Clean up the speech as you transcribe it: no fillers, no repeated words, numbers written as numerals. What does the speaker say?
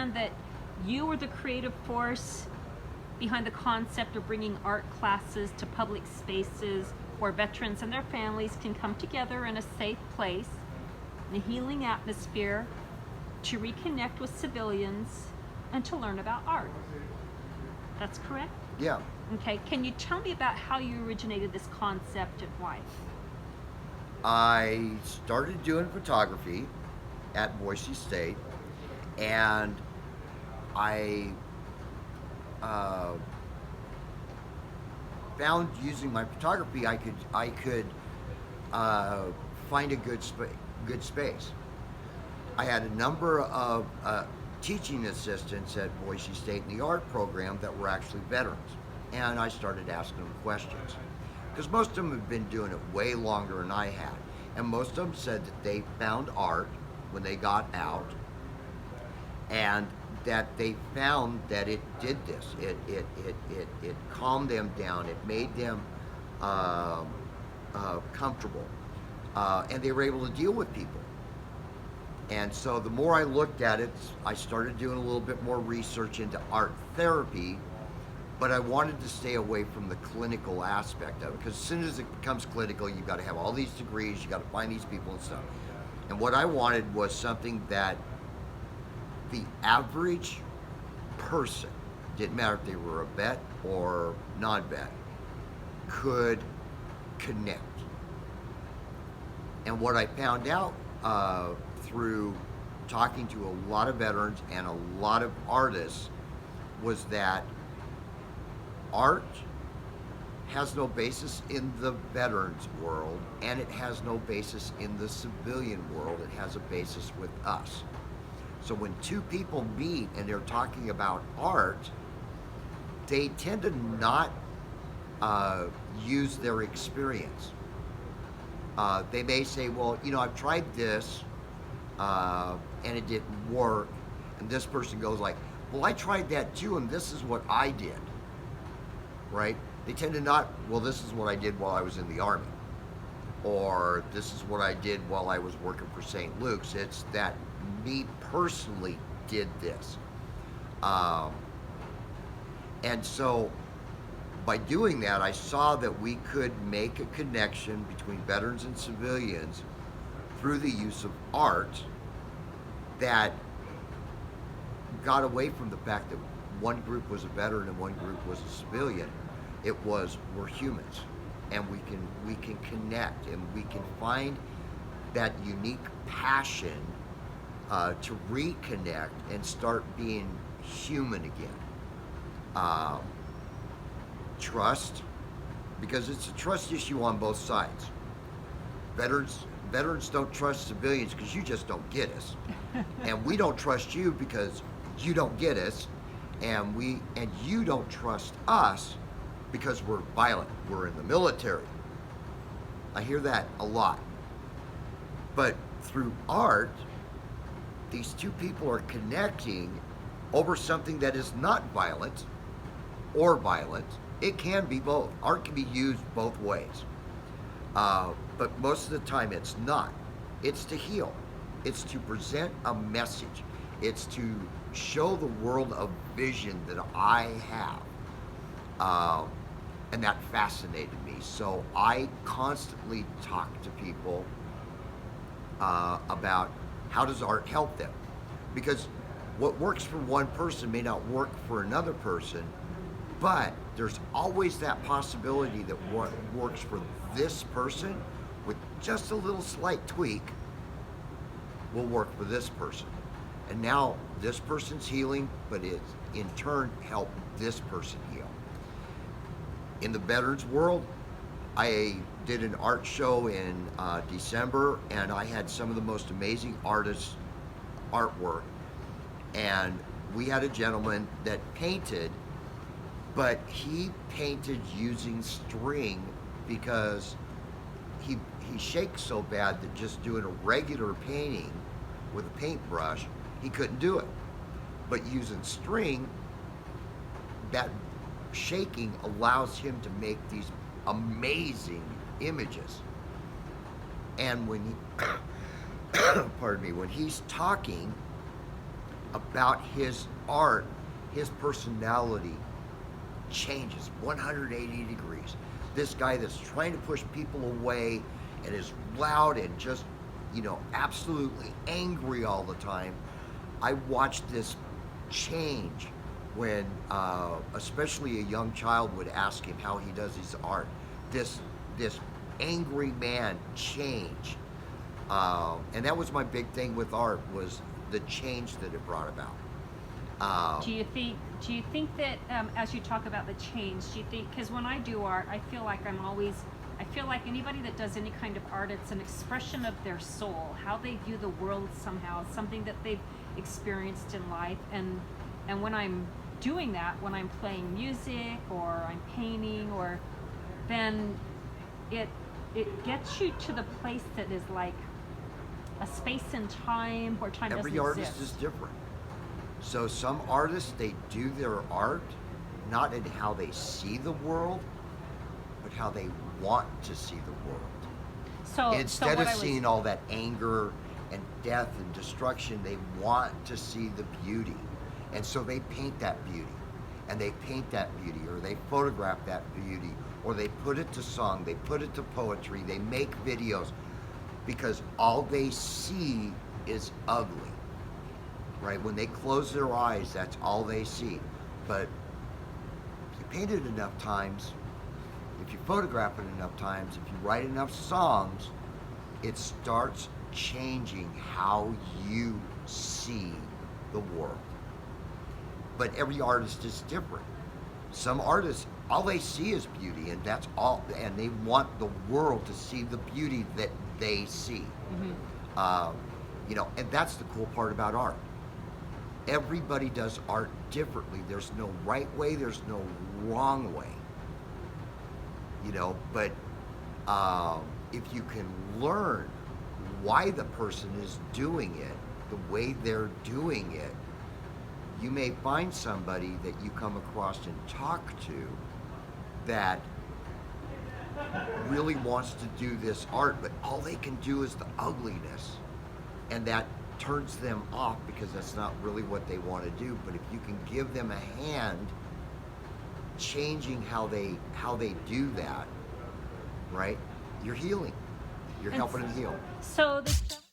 understand that you were the creative force behind the concept of bringing art classes to public spaces where veterans and their families can come together in a safe place, in a healing atmosphere, to reconnect with civilians and to learn about art. That's correct? Yeah. Okay, can you tell me about how you originated this concept and why? I started doing photography at Boise State, and I uh, found using my photography I could find a good space. I had a number of teaching assistants at Boise State in the art program that were actually veterans, and I started asking them questions because most of them had been doing it way longer than I had, and most of them said that they found art when they got out, and that they found that it did this. It calmed them down. It made them comfortable, and they were able to deal with people. And so the more I looked at it, I started doing a little bit more research into art therapy, but I wanted to stay away from the clinical aspect of it, because as soon as it becomes clinical, you've got to have all these degrees, you got to find these people and stuff. And what I wanted was something that the average person, didn't matter if they were a vet or non-vet, could connect. And what I found out through talking to a lot of veterans and a lot of artists was that art has no basis in the veterans world, and it has no basis in the civilian world. It has a basis with us. So when two people meet and they're talking about art, they tend to not use their experience. They may say, well, I've tried this and it didn't work. And this person goes like, well, I tried that too, and this is what I did, right? They tend to not, well, this is what I did while I was in the Army, or this is what I did while I was working for St. Luke's. It's that me personally did this. And so by doing that, I saw that we could make a connection between veterans and civilians through the use of art that got away from the fact that one group was a veteran and one group was a civilian. It was, we're humans, and we can connect, and we can find that unique passion to reconnect and start being human again. Trust, because it's a trust issue on both sides. Veterans don't trust civilians because you just don't get us, and we don't trust you because you don't get us, and you don't trust us because we're violent. We're in the military. I hear that a lot. But through art, these two people are connecting over something that is not violent or violent. It can be both. Art can be used both ways. But most of the time it's not. It's to heal. It's to present a message. It's to show the world a vision that I have. And that fascinated me. So I constantly talk to people about how does art help them? Because what works for one person may not work for another person, but there's always that possibility that what works for this person with just a little slight tweak will work for this person. And now this person's healing, but it in turn help this person heal. In the veterans world, I did an art show in December, and I had some of the most amazing artists' artwork. And we had a gentleman that painted, but he painted using string because he shakes so bad that just doing a regular painting with a paintbrush, he couldn't do it. But using string, that shaking allows him to make these amazing images. And when he, pardon me, when he's talking, about his art, his personality changes 180 degrees. This guy that's trying to push people away and is loud and just, absolutely angry all the time. I watched this change when, especially a young child would ask him how he does his art. This angry man change, and that was my big thing with art, was the change that it brought about. Do you think that as you talk about the change, do you think, because when I do art, I feel like anybody that does any kind of art, it's an expression of their soul, how they view the world somehow, something that they've experienced in life, and when I'm doing that, when I'm playing music or I'm painting, or then it gets you to the place that is like a space and time where time Every doesn't artist exist. is different. So some artists, they do their art not in how they see the world, but how they want to see the world. So Instead what of I was, seeing all that anger and death and destruction, they want to see the beauty. And so they paint that beauty, and they paint that beauty, or they photograph that beauty, or they put it to song, they put it to poetry, they make videos, because all they see is ugly. Right? When they close their eyes, that's all they see. But if you paint it enough times, if you photograph it enough times, if you write enough songs, it starts changing how you see the world. But every artist is different. Some artists, all they see is beauty, and that's all, and they want the world to see the beauty that they see. And that's the cool part about art. Everybody does art differently. There's no right way, there's no wrong way. But if you can learn why the person is doing it, the way they're doing it, you may find somebody that you come across and talk to that really wants to do this art, but all they can do is the ugliness. And that turns them off, because that's not really what they want to do. But if you can give them a hand changing how they do that, right, you're healing. You're helping them heal. So the stuff